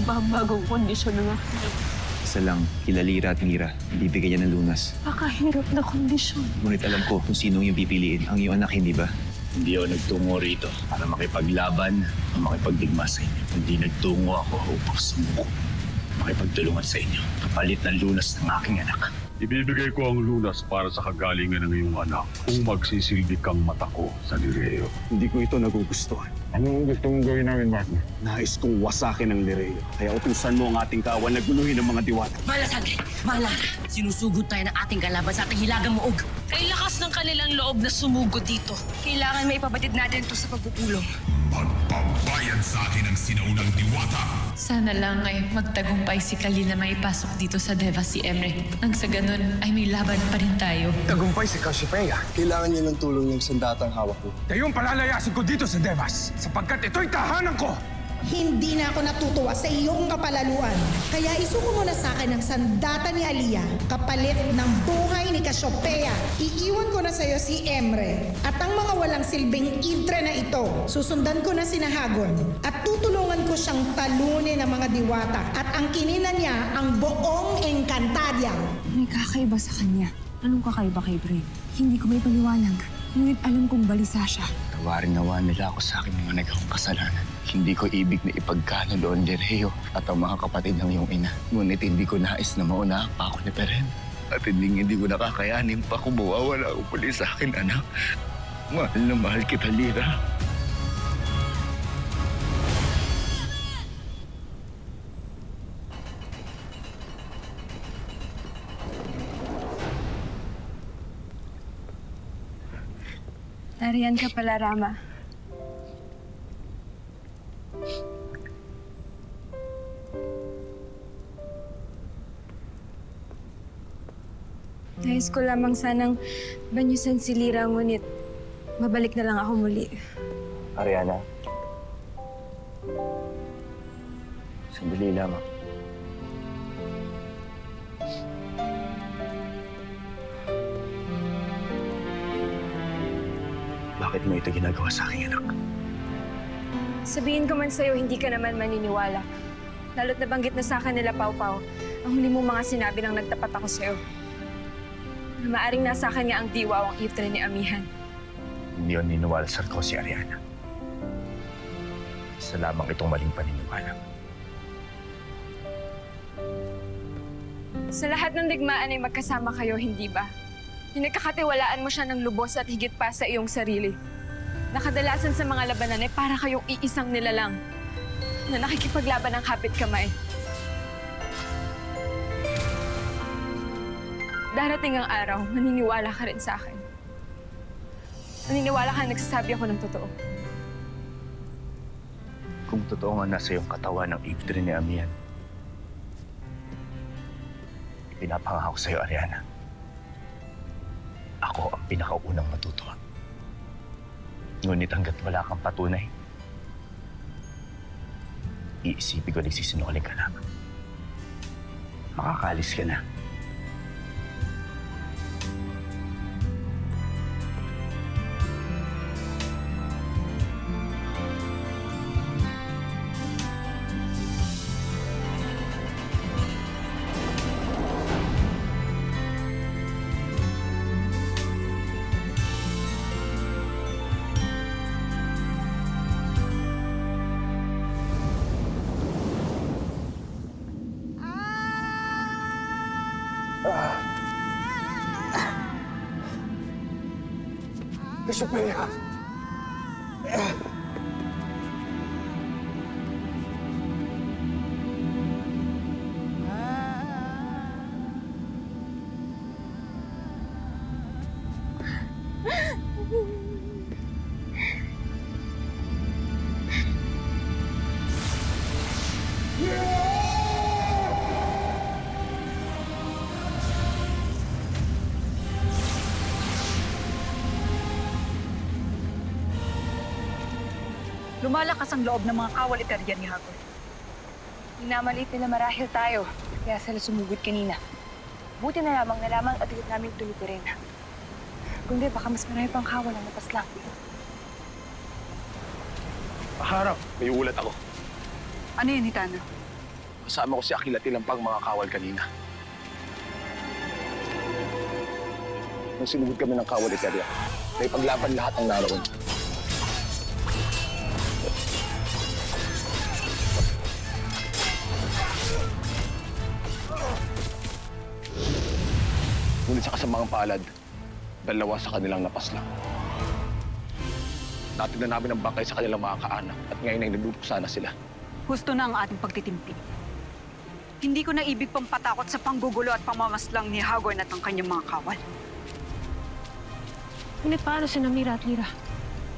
ba ang bagong kondisyon ng aking anak? Isa lang, kila Lira at Mira. Bibigay yan ng lunas. Pakahirap na kondisyon. Ngunit alam ko kung sinong yung pipiliin. Ang iyong anak, hindi ba? Hindi ako nagtungo rito para makipaglaban o makipagdigma sa inyo. Hindi nagtungo ako upang sumuko. Makipagtulungan sa inyo. Kapalit ng lunas ng aking anak. Ibibigay ko ang lunas para sa kagalingan ng iyong anak kung magsisilbi kang mata ko sa Lireo. Hindi ko ito nagugustuhan. Anong gusto mong gawin namin, partner? Nais kong wasakin ang Lireo. Kaya utusan mo ang ating kawan na guluhin ang mga diwata. Malasag! Malara! Sinusugod tayo ng ating kalaban sa ating hilagang muog. Kay lakas ng kanilang loob na sumugod dito. Kailangan may ipabatid natin ito sa pagpupulong. Magbabayad sa atin ang sinaunang diwata. Sana lang ay magtagumpay si Kali na maipasok dito sa Deva si Emre. Nang sa ganun ay may laban pa rin tayo. Tagumpay si Cassiopeia. Kailangan niya ng tulong ng sandatang hawak ko. Kayong palalayasin ko dito sa Devas sapagkat ito'y tahanan ko! Hindi na ako natutuwa sa iyong kapalaluan. Kaya isuko mo na sa akin ang sandata ni Aliyah, kapalit ng buhay ni Cassiopeia. Iiwan ko na sa iyo si Emre. At ang mga walang silbing idre na ito, susundan ko na si Nahagon. At tutulungan ko siyang talunin ng mga diwata. At ang kinina niya ang buong Encantadia. May kakaiba sa kanya. Anong kakaiba kay Bren? Hindi ko may paliwanag. Ngunit alam kong balisa siya. Tawarin nawa nila ako sa aking mga nagawang kasalanan. Hindi ko ibig na ipagkano doon, Lireo, at ang mga kapatid ng iyong ina. Ngunit hindi ko nais na mauna pa ako ni Peren. At hindi ko nakakayanin pa kung mawawala ang muli sa akin, anak. Mahal na mahal kita, Lira. Nariyan ka pala, Rama. Nais ko lamang sanang banyusan si Lira, ngunit mabalik na lang ako muli. Ariana. Sandali lamang. Bakit mo ito ginagawa sa aking anak? Sabihin ko man sa'yo, hindi ka naman maniniwala. Lalo't nabanggit na sa akin nila, Pau Pau, ang huli mong mga sinabi nang nagtapat ako sa'yo. Na maaring nasa kanya ang diwa o ang iftre ni Amihan. Hindi yun niniwala sa ko si Ariana. Isa lamang itong maling paniniwala. Sa lahat ng digmaan ay magkasama kayo, hindi ba? Pinagkakatiwalaan mo siya ng lubos at higit pa sa iyong sarili. Nakadalasan sa mga labanan ay para kayong iisang nilalang na nakikipaglaban ng kapit kamay. Darating ang araw, maniniwala ka rin sa akin. Maniniwala ka na nagsasabi ako ng totoo. Kung totoo nga nasa iyong katawan ng iftre ni Amihan, ipinapangako sa iyo, Ariana. Ako ang pinakaunang matutuwa. Ngunit hanggat wala kang patunay, iisipin ko nagsisinungaling ka lamang. Makakalis ka na. Cassiopeia! Lumalakas ang loob ng mga kawaliterian ni Hagon. Minamaliit nila marahil tayo, kaya sila sumugod kanina. Buti na lamang nalaman at higit namin tuluturin. Kundi baka mas marami pang kawal ang napaslang. Harap, may ulat ako. Ano yun, Hitana? Kasama ko si Akil at ilang pang mga kawal kanina. Nung sinugod kami ng kawal Eteria, may paglaban lahat ng naroon. Ngunit sa kasamang palad, dalawa sa kanilang napaslang. Natignan namin ang bangkay sa kanilang mga kaanak at ngayon ay nagdudusa na sila. Gusto na ang ating pagtitimpi. Hindi ko na ibig pang patakot sa panggugulo at pamamaslang ni Hagorn at ang kanyang mga kawal. Ngunit paano si Namira at Lira?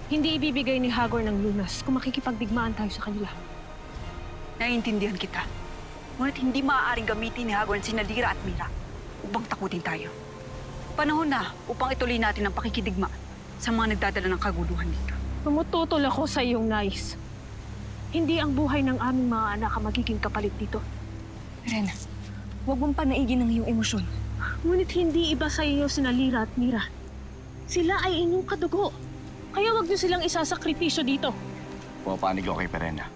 Hindi ibibigay ni Hagorn ng lunas kung makikipagdigmaan tayo sa kanila. Naiintindihan kita. Ngunit hindi maaaring gamitin ni Hagorn si Lira at Mira upang takutin tayo. Panahon na upang ituloy natin ang pakikidigma sa mga nagdadala ng kaguluhan dito. Tumututol ako sa iyong nais. Hindi ang buhay ng aming mga anak ang magiging kapalit dito. Ren, huwag mong panaigin ang iyong emosyon. Ngunit hindi iba sa iyo sina Lira at Mira. Sila ay inyong kadugo. Kaya wag niyo silang isasakripisyo dito. Pumapanig ako kay Perena.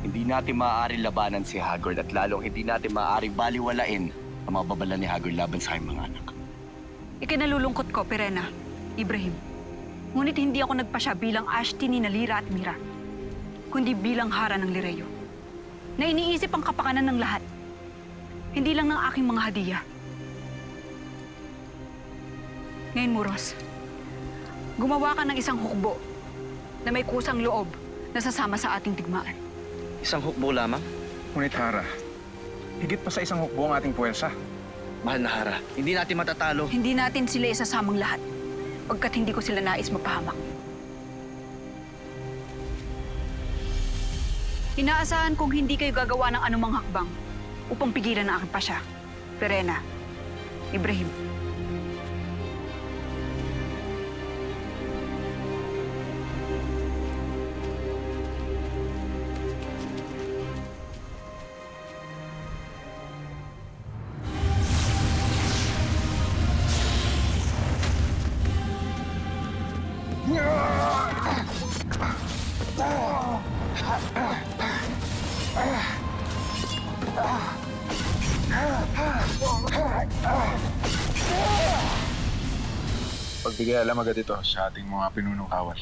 Hindi natin maaari labanan si Hagorn at lalong hindi natin maaari baliwalain ang mga babala ni Hagorn laban sa aking mga anak. Ikinalulungkot ko, Perena, Ibrahim. Ngunit hindi ako nagpasya bilang Ashti ni Lira at Mira, kundi bilang hara ng Lireyo, na iniisip ang kapakanan ng lahat, hindi lang ng aking mga hadiya. Ngayon, Muros, gumawa ka ng isang hukbo na may kusang loob na sasama sa ating digmaan. Isang hukbo lamang? Ngunit Hara, higit pa sa isang hukbo ang ating puwersa. Mahal na Hara, hindi natin matatalo. Hindi natin sila isasamang lahat, pagkat hindi ko sila nais mapahamak. Inaasahan kong hindi kayo gagawa ng anumang hakbang upang pigilan ang aking pasya. Perena, Ibrahim. Pagbigay alam agad ito sa ating mga pinunong kawal.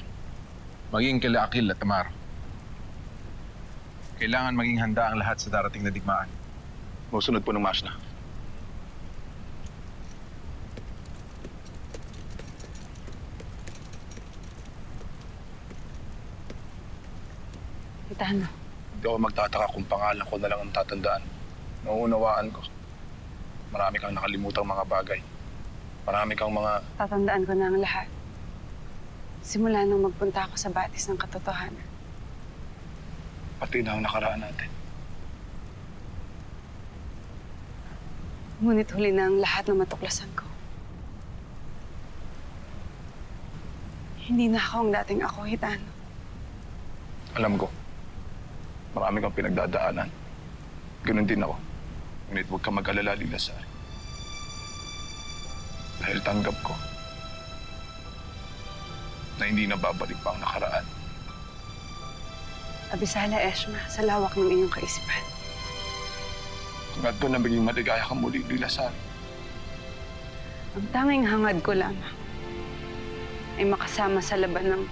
Maging kila Akil at Tamar. Kailangan maging handa ang lahat sa darating na digmaan. Musunod po ng Mashna. Itano. Hindi ako magtataka kung pangalan ko na lang ang tatandaan. Nauunawaan ko. Marami kang nakalimutang mga bagay. Marami kang mga... Tatandaan ko na ang lahat. Simula nung magpunta ako sa batis ng katotohanan. Pati na ang nakaraan natin. Ngunit huli na ang lahat na matuklasan ko. Hindi na ako ang dating ako, Hitano. Alam ko. Marami kang pinagdadaanan. Ganun din ako. Ngunit huwag kang mag-alala, Lilasar. Dahil tanggap ko na hindi na babalik pa ang nakaraan. Abisala, Eshma, sa lawak ng iyong kaisipan. Hangad ko na maging maligaya ka muli, Lilasar. Ang tanging hangad ko lamang ay makasama sa laban ng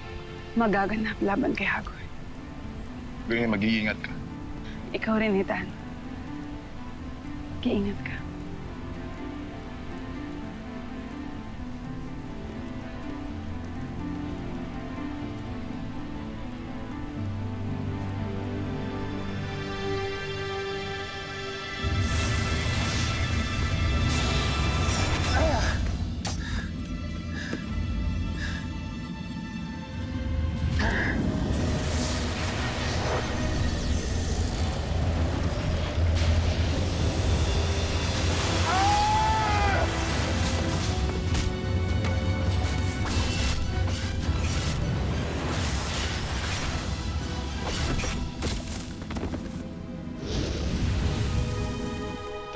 magaganap laban kay Hagorn. Ganyan, mag-iingat ka. Ikaw rin, Hitano. Mag-iingat ka.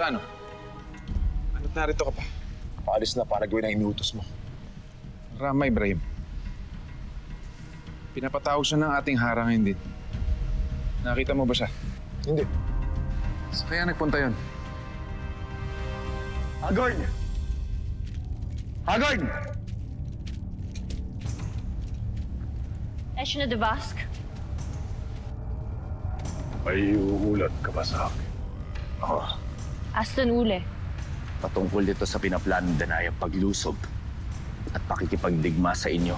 Ano? Ano't narito ka pa? Paalis na para gawin ang inuutos mo. Rama, Ibrahim. Pinapatawag siya ng ating harang hindi. Nakita mo ba siya? Hindi. Kaya nagpunta yun. Hagorn! Hagorn! Eshna de Basque. May uulat ka ba sa akin? Oo. Aston Ule. Patungkol dito sa pinaplanong danayang paglusob at pakikipagdigma sa inyo.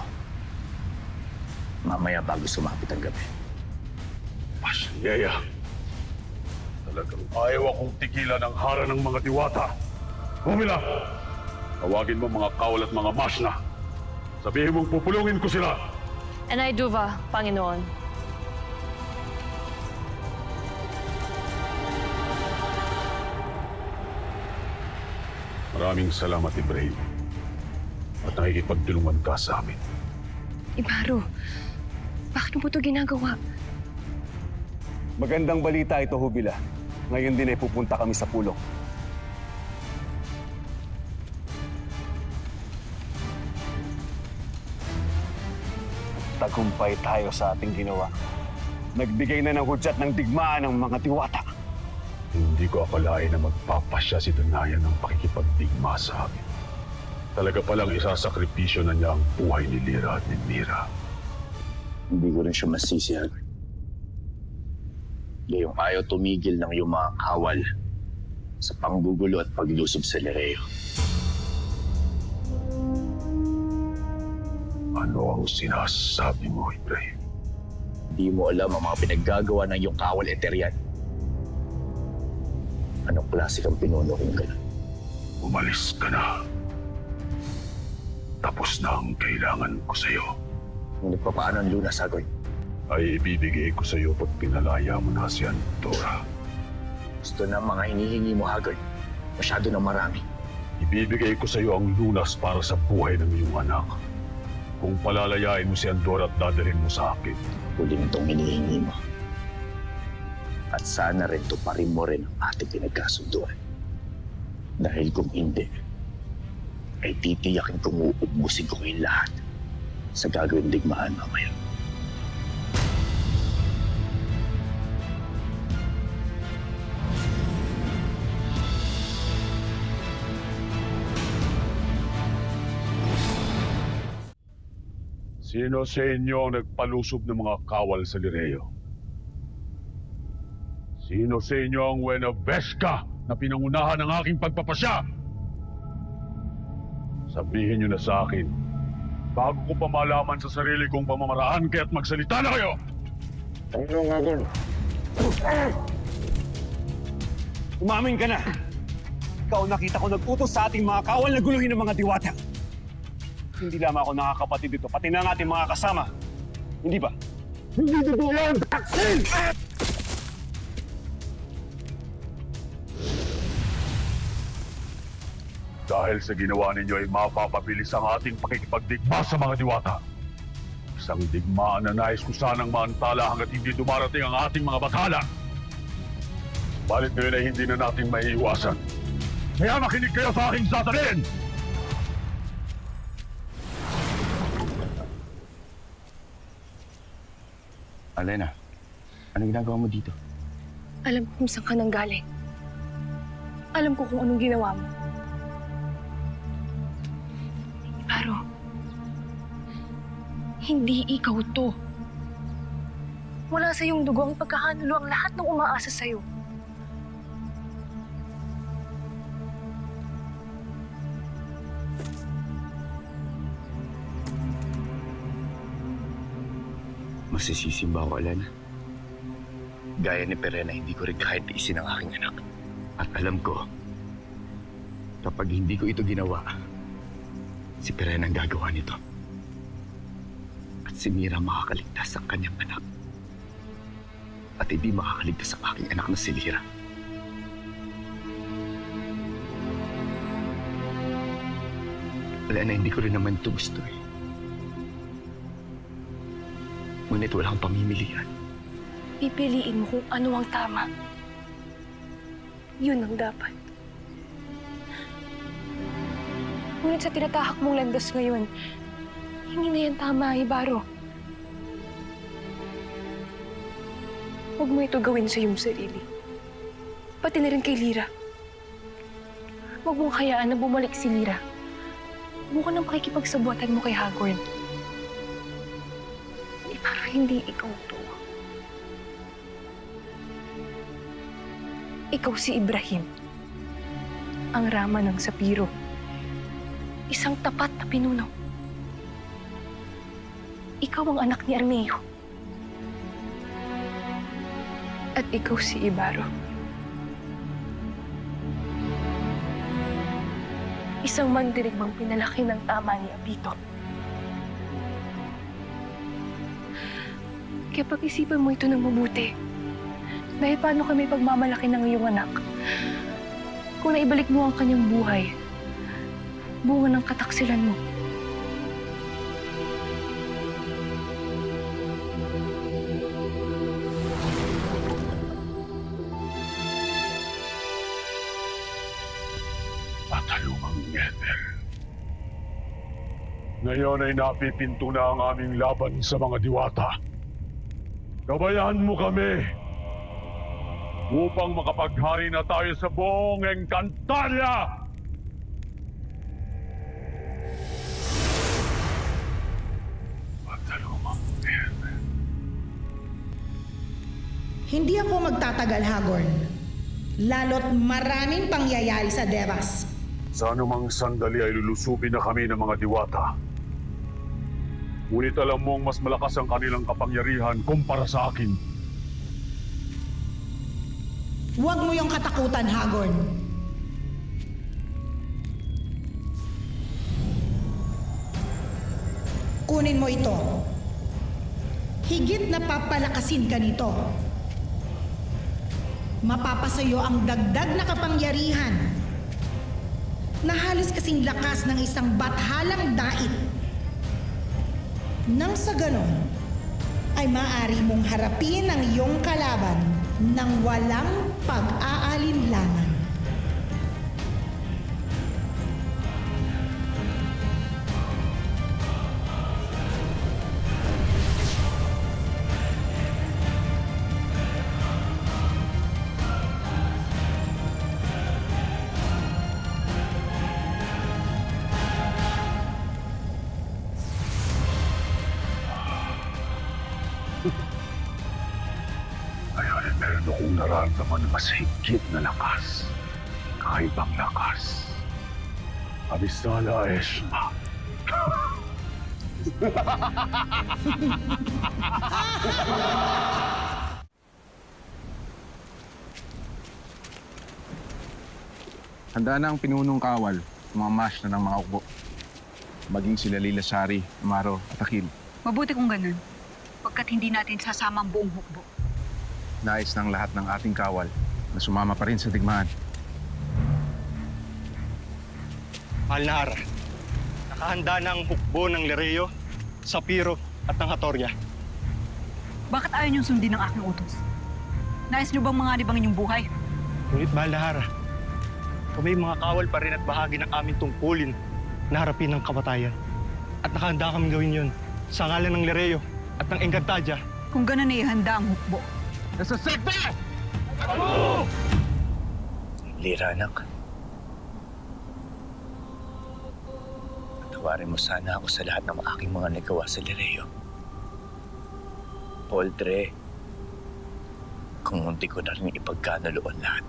Mamaya bago sumapit ang gabi. Yaya, talagang ayaw akong tigilan ang hara ng mga diwata. Humila! Tawagin mo mga kawal at mga masna. Sabihin mong pupulungin ko sila. And I do ba, Panginoon? Maraming salamat, Ibrahim. At nakikipagtulungan ka sa amin. Ibaro, bakit mo ito ginagawa? Magandang balita ito, Hubila. Ngayon din ay pupunta kami sa pulong. Tagumpay tayo sa ating ginawa. Nagbigay na ng hudyat ng digmaan ng mga diwata. Hindi ko akalain na magpapasya si Danaya ng pakikipagdigma sa amin. Talaga palang isasakripisyo na niya ang buhay ni Lira at ni Mira. Hindi ko rin siya masisi, Hagorn. Gayong ayaw tumigil ng iyong mga kawal sa panggugulo at paglusob sa Lireo. Ano ang sinasabi mo, Ibrahim? Hindi mo alam ang mga pinaggagawa ng iyong kawal Eterian. Anong klase kang pinuno kung gano'n? Umalis ka na. Tapos na ang kailangan ko sa'yo. Ngunit paano ang lunas, Hagorn? Ay ibibigay ko sa'yo pag pinalaya mo na si Andorra. Gusto na mga hinihingi mo, Hagorn. Masyado na marami. Ibibigay ko sa'yo ang lunas para sa buhay ng iyong anak. Kung palalayain mo si Andorra at dadalhin mo sa akin. Huling itong hinihingi mo. At sana rin tuparin mo rin ang ating pinagkasunduan. Dahil kung hindi, ay titiyakin kong uubmusin ko kayong lahat sa gagawin digmaan mamaya. Sino sa inyo ang nagpalusob ng mga kawal sa Lireo? Sino sa inyo ang Buena Vesca na pinangunahan ng aking pagpapasya? Sabihin niyo na sa akin, bago ko pa malaman sa sarili kong pamamaraan, kaya't magsalita na kayo! Panginoong Hagorn! Umamin ka na! Ikaw nakita ko nag-utos sa ating mga kawal na guluhin ng mga diwata. Hindi lamang ako nakakapatid dito, pati na ang ating mga kasama. Hindi ba? Hindi totoo yan! Taksin! Dahil sa ginawa ninyo ay mapapabilis ang ating pakikipagdigma sa mga diwata. Isang digmaan na nais ko sanang maantala hanggat hindi dumarating ang ating mga bathala. Balit ngayon ay hindi na natin maiiwasan. Kaya makinig kayo sa aking sasabihin! Alena, anong ginagawa mo dito? Alam ko kung saan ka nanggaling. Alam ko kung anong ginawa mo. Pero, hindi ikaw to. Wala sa iyong dugo ang pagkakanulo ang lahat ng umaasa sa'yo. Masisisi ba ako, Alena? Gaya ni Perena, hindi ko rin kahit isin ang aking anak. At alam ko, kapag hindi ko ito ginawa, si Perena ang gagawa nito. At si Mira makakaligtas sa kanyang anak. At hindi makakaligtas ang aking anak na si Lira. Alena, hindi ko rin naman ito gusto eh. Ngunit wala akong pamimilian. Pipiliin mo kung ano ang tama. Yun ang dapat. Ngunit sa tinatahak mong landas ngayon, hindi na yan tama, Ibaro. Huwag mo ito gawin sa iyong sarili. pati na rin kay Lyra. Huwag mong hayaan na bumalik si Lyra. Buka ng pakikipagsabuatan mo kay Hagorn. Para hindi ikaw to. Ikaw si Ibrahim, ang rama ng Sapiro. Isang tapat na pinuno. Ikaw ang anak ni Arneo. At ikaw si Ibaro. Isang mandirigmang pinalaki ng tama ni Apito. Kaya pag-isipan mo ito ng mabuti. Dahil paano kami pagmamalaki ng iyong anak? Kung naibalik mo ang kanyang buhay, bunga ng kataksilan mo. Patalumang Nether. Ngayon ay napipinto na ang aming laban sa mga diwata. Gabayan mo kami upang makapaghari na tayo sa buong Encantadia! Patalumang Nether. Hindi ako magtatagal, Hagorn. Lalo't maraming pangyayari sa Devas. Sa anumang sandali ay lulusubin na kami ng mga diwata. Ngunit alam mong mas malakas ang kanilang kapangyarihan kumpara sa akin. Huwag mo yung katakutan, Hagorn. Kunin mo ito. Higit na papalakasin ka nito. Mapapasayo ang dagdag na kapangyarihan na halos kasing lakas ng isang bathalang dait. Nang sa ganon, ay maaari mong harapin ang iyong kalaban ng walang pag-aalinlangan. Ngayon ay meron akong nararamdaman na mas higit na lakas. Kakaibang lakas. Abisala Eshma. Handa na ang pinunong kawal, umamash na ng mga ukbo. Maging sila Lila Sari, Amaro at Akil. Mabuti kung ganun. Pagkat hindi natin sasama ang buong hukbo. Nais ng lahat ng ating kawal na sumama pa rin sa digmaan. Mahal na Hara, nakahanda na ang hukbo ng Lereo, Sapiro at ng Hatoria. Bakit ayaw niyong sundin ang aking utos? Nais niyo bang mga libangin yung buhay? Ngunit mahal na Hara, kami mga kawal pa rin at bahagi ng aming tungkulin na harapin ang kamatayan. At nakahanda kami gawin yun sa ngalan ng Lereo at ng Encantadia. Kung ganun ay handa ang hukbo. Nasasekte! Lira, anak. Patawarin mo sana ako sa lahat ng aking mga nagawa sa Lereo. Poldre, kung munti ko na rin ipagkanaloon lahat.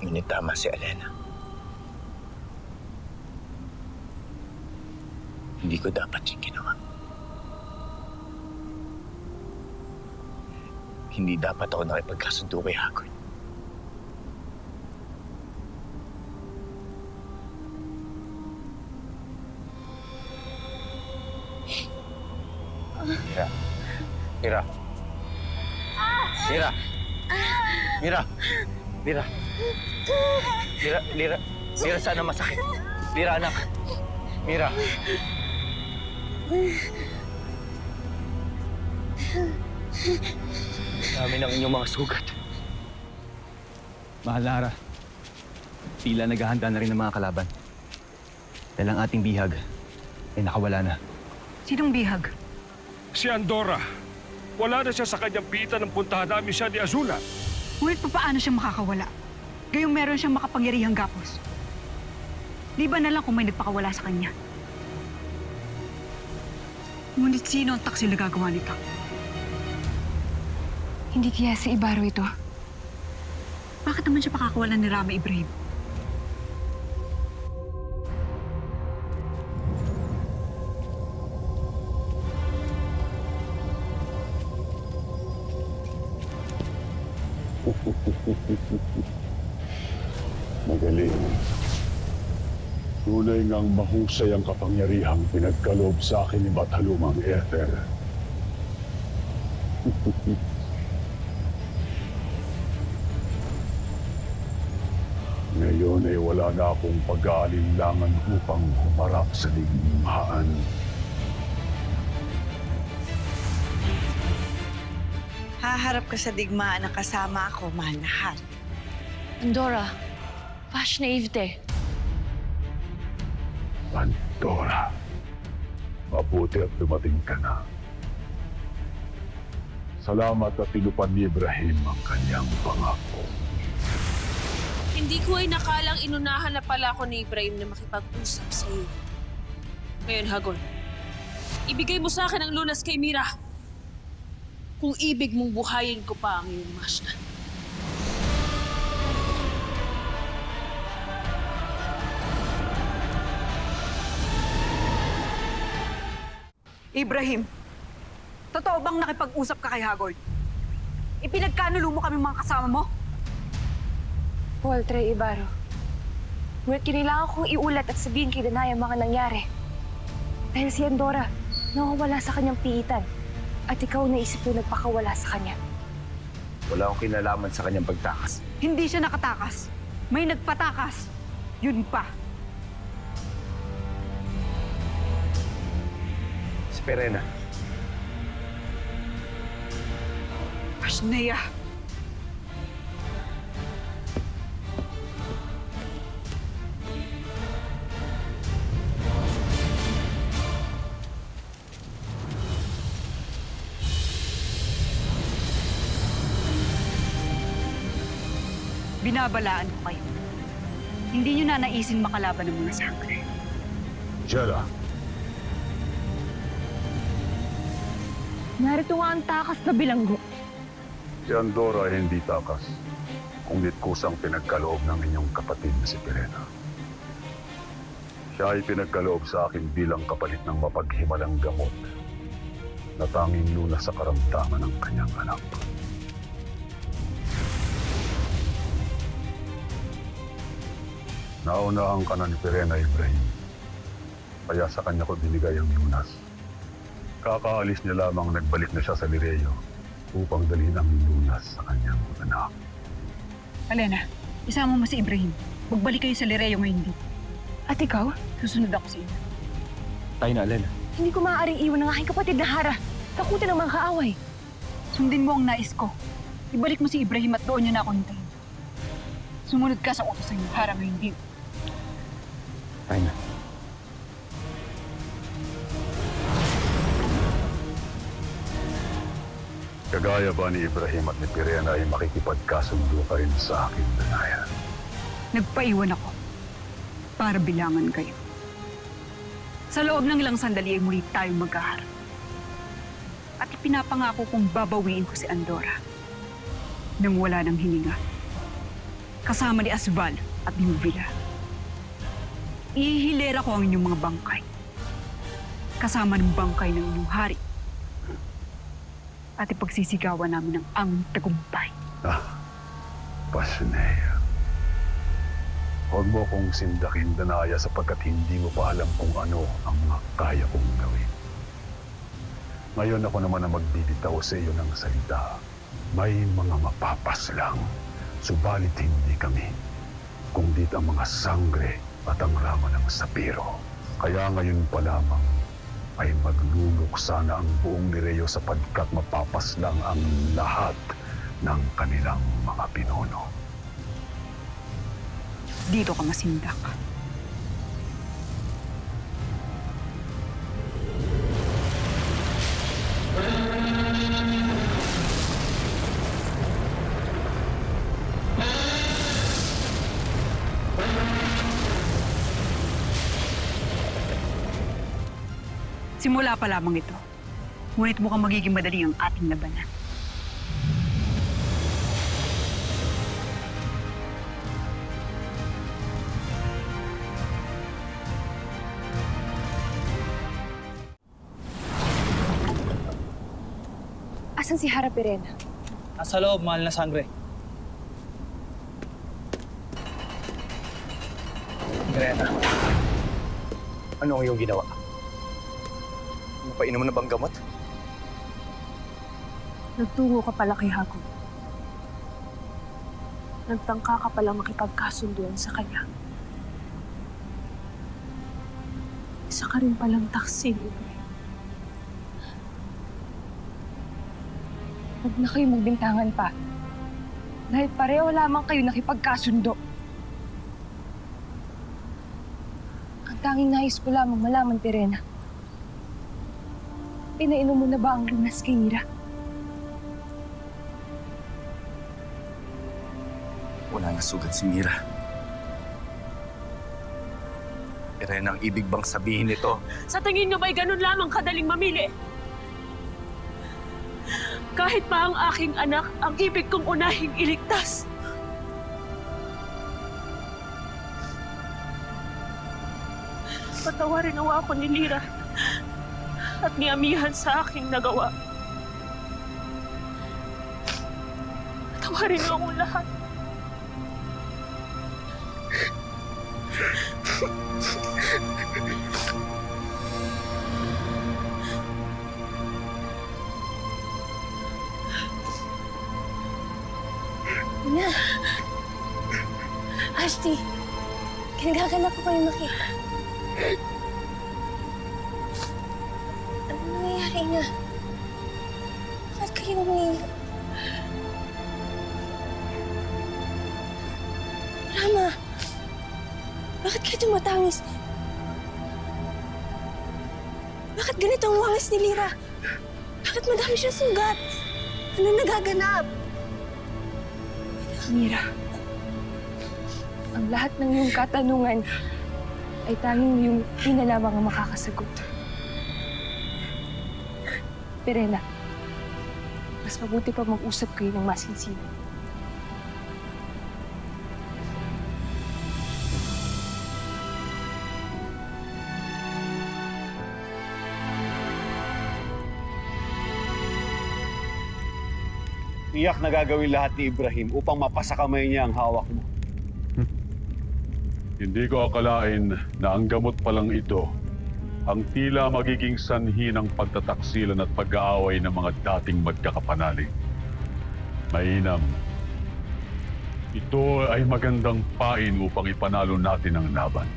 Ngunit tama si Alena. Hindi ko dapat yung ginawa. Hindi dapat ako nakipagkasundo kay Hagorn. Mira. Mira. Mira. Mira. Mira. Mira. Mira. Mira, sana masakit. Mira, anak. Mira. Dami ng inyong mga sugat. Mahal na Hara, tila naghahanda na rin ang mga kalaban. Dahil ang ating bihag ay nakawala na. Sinong bihag? Si Andorra. Wala na siya sa kanyang pita ng puntahan namin siya ni Azula. Ngunit paano siya makakawala? Gayong meron siyang makapangyarihang gapos. Di ba na lang kung may nagpakawala sa kanya? Ngunit sino ang taksil na gagawa nito? Hindi kaya si Ibaro ito. Bakit naman siya pakakawalan ni Rama Ibrahim? Magaling. Tunay ngang mahusay ang kapangyarihang pinagkaloob sa akin ni Batalumang Ether. Ngayon ay wala na akong pag-aalinlangan upang humarap sa digmaan. Haharap ka sa digmaan na kasama ako, mahal na Han. Andorra, Vash Naivete. Pandora, mabuti at dumating ka na. Salamat at tinupad ni Ibrahim ang kanyang pangako. Hindi ko ay nakalang inunahan na pala ako ni Ibrahim na makipag-usap sa iyo. Ngayon, Hagon, ibigay mo sa akin ang lunas kay Mira. Kung ibig mong buhayin ko pa ang iyong masna. Ibrahim, totoo bang nakipag-usap ka kay Hagoy? Ipinagkanulo mo kami mga kasama mo? Walter Ibaro. Ngunit kailangan kong iulat at sabihin kay Danay ang mga nangyari. Dahil si Andorra, nawawala sa kanyang piitan. At ikaw naisip mo nagpakawala sa kanya. Wala akong kinalaman sa kanyang pagtakas. Hindi siya nakatakas. May nagpatakas. Yun pa. Si Perena. Asneya. Binabalaan ko kayo. Hindi nyo na naisin makalaban ng mga sangre. Jera, Narito nga ang takas na bilanggo. si Andorra ay hindi takas, ngunit kusang pinagkaloob ng inyong kapatid na si Perena. Siya ay pinagkaloob sa akin bilang kapalit ng mapaghimalang gamot na tanging lunas sa karamdaman ng kanyang anak. Naunahan ka na ni Perena, Ibrahim. Kaya sa kanya ko binigay ang lunas. Kakaalis niya lamang nagbalik na siya sa Lireo upang dalhin ang lunas sa kanyang anak. Alena, isama mo si Ibrahim. Magbalik kayo sa Lireo ngayon dito. At ikaw? Susunod ako sa inyo. Tayo na, Alena. Hindi ko maaaring iwan ang aking kapatid na Hara. Takutin ng mga kaaway. Sundin mo ang nais ko. Ibalik mo si Ibrahim at doon niyo na ako hintayin. Sumunod ka sa utos sa inyo, Hara ngayon dito. Tayo na. Kagaya ba ni Ibrahim at ni Perena ay makikipagkasundo ka rin sa akin, Danaya? Nagpaiwan ako para bilangan kayo. Sa loob ng ilang sandali ay muli tayong magkaharap. At ipinapangako kong babawiin ko si Andorra nang wala ng hininga. Kasama ni Asval at ni Uvila. Ihihilera ko ang inyong mga bangkay. Kasama ng bangkay ng inyong hari. At ipagsisigawan namin ang tagumpay. Pasneya. Huwag mo kong sindakin, Danaya, sapagkat hindi mo pa alam kung ano ang mga kaya kong gawin. Ngayon ako naman ang magbibitaw sa iyo ng salita. May mga mapapas lang, subalit hindi kami. Kundi ang mga sangre at ang rama ng sapiro. Kaya ngayon pa lamang ay magluluksa na ang buong Lireo sapagkat mapapas lang ang lahat ng kanilang mga pinuno. Dito ka masindak. Simula pa lamang ito. Ngunit mukhang magiging madali ang ating labanan. Asan si Hara Perena? Nasa loob, mahal na sangre. Greta, ano ang iyong ginawa? Napainom mo na bang gamot? Nagtungo ka pala kay Hagon. Nagtangka ka pala makipagkasunduan sa kanya. Isa ka rin palang taksil. Huwag na kayo magbintangan pa. Dahil pareho lamang kayo nakipagkasundo. Ang tanging nais ko lamang malaman, Perena. Pinainom mo na ba ang lunas kay Mira? Wala na sugat si Mira. Irene, ang ibig bang sabihin nito? Sa tingin nyo ba'y ganun lamang kadaling mamili? Kahit pa ang aking anak, ang ibig kong unahing iligtas. Patawarin nawa ako ni Lira at ni Amihan sa aking nagawa. Patawarin niyo akong lahat. Ina! Ashti! Kinagaganap ko kayo makita. Ano nangyayari na? Bakit kayo umiiyak? Rama! Bakit kayo tumatangis? Bakit ganito ang wangis ni Lira? Bakit madami siyang sugat? Ano nagaganap? Mira, ang lahat ng iyong katanungan ay tanging iyong ina lamang ang makakasagot. Perena, mas mabuti pa mag-usap kayo ng masinsinan. Iyak na gagawin lahat ni Ibrahim upang mapasakamay niya ang hawak mo. Hindi ko akalain na ang gamot palang ito ang tila magiging sanhi ng pagtataksilan at pag-aaway ng mga dating magkakapanalig. Mainam. Ito ay magandang pain upang ipanalo natin ang laban.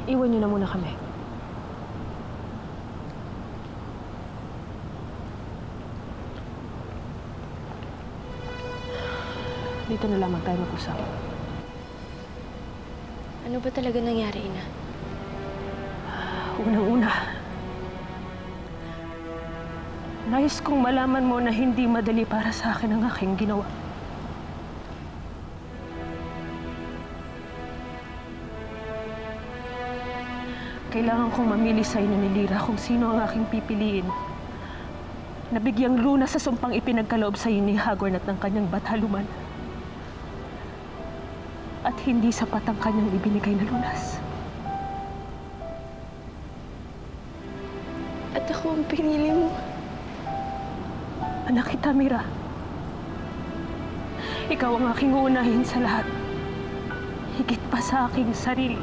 Iwan niyo na muna kami. Dito na lamang tayo mag-usap. Ano ba talaga nangyari, Ina? Unang-una, nais kong malaman mo na hindi madali para sa akin ang aking ginawa. Kailangan kong mamili sa inyo ni Lira kung sino ang aking pipiliin. Nabigyang lunas sa sumpang ipinagkaloob sa inyo ni Hagorn at ng kanyang bathaluman. At hindi sapat ang kanyang ibinigay na lunas. At ako ang pinili mo. Anak kita, Mira. Ikaw ang aking uunahin sa lahat. Higit pa sa aking sarili.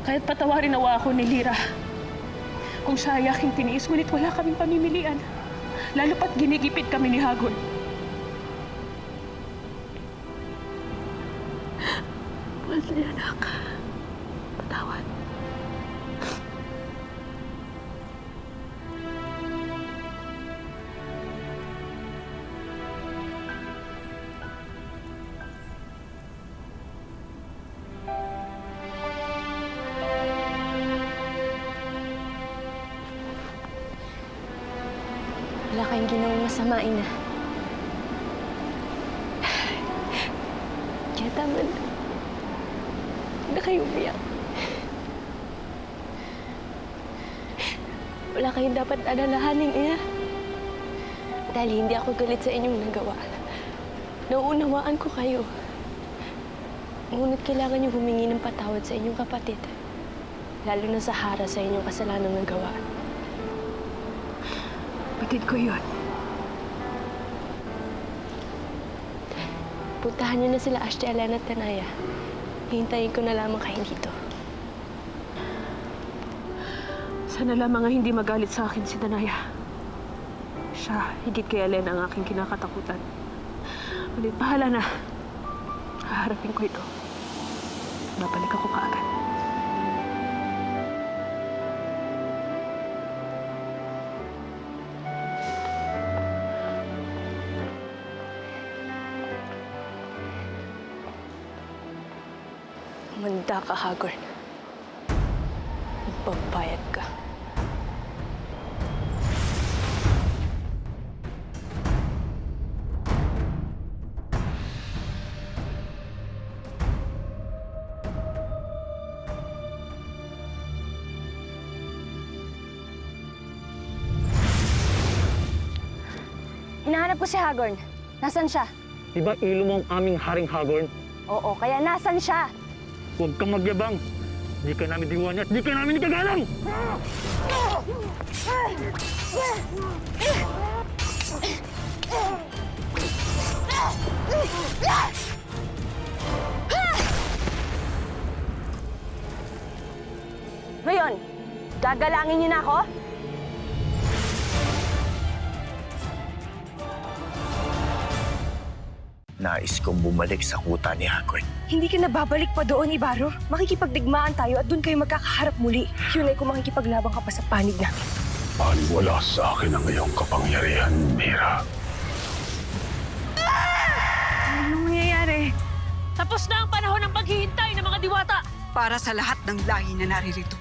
Kahit patawarin nawa ako ni Lira. Kung siya ay aking tiniis, ngunit wala kaming pamimilian. Lalo pat ginigipit kami ni Hagon. Mahal na anak. Patawad. kayong ginawang masama, Ina. Kaya tama na. Huwag na kayo umiyak. Wala kayong dapat alalahanin, Ina. Dahil hindi ako galit sa inyong nagawa. Nauunawaan ko kayo. Ngunit kailangan niyo humingi ng patawad sa inyong kapatid. Lalo na sa Hara sa inyong kasalanang nagawa. Batid ko yun. Puntahan niyo na sila Ashti, Alena at Tanaya. Hihintayin ko na lamang kayo dito. Sana lamang nga hindi magalit sa akin si Tanaya. Siya, higit kay Alena ang aking kinakatakutan. Ngunit bahala na. Haharapin ko ito. Babalik ako kaagad. Manda ka, Hagorn. Magbabayad ka. Hinahanap ko si Hagorn. Nasaan siya? Di ba ilo mo ang aming Haring Hagorn? Oo, kaya nasaan siya? Huwag kang magyabang. Di ka namin diwanya at di ka namin ikagalang! Ngayon, gagalangin niyo na ako? Nais kong bumalik sa kuta ni Hagorn. Hindi ka nababalik pa doon, Ibaro. Makikipagdigmaan tayo at doon kayo magkakaharap muli. Yun ay kung makikipaglabang ka pa sa panig namin. Paniwala sa akin ang iyong kapangyarihan, Mira. Anong mangyayari? Tapos na ang panahon ng paghihintay ng mga diwata! Para sa lahat ng lahi na naririto.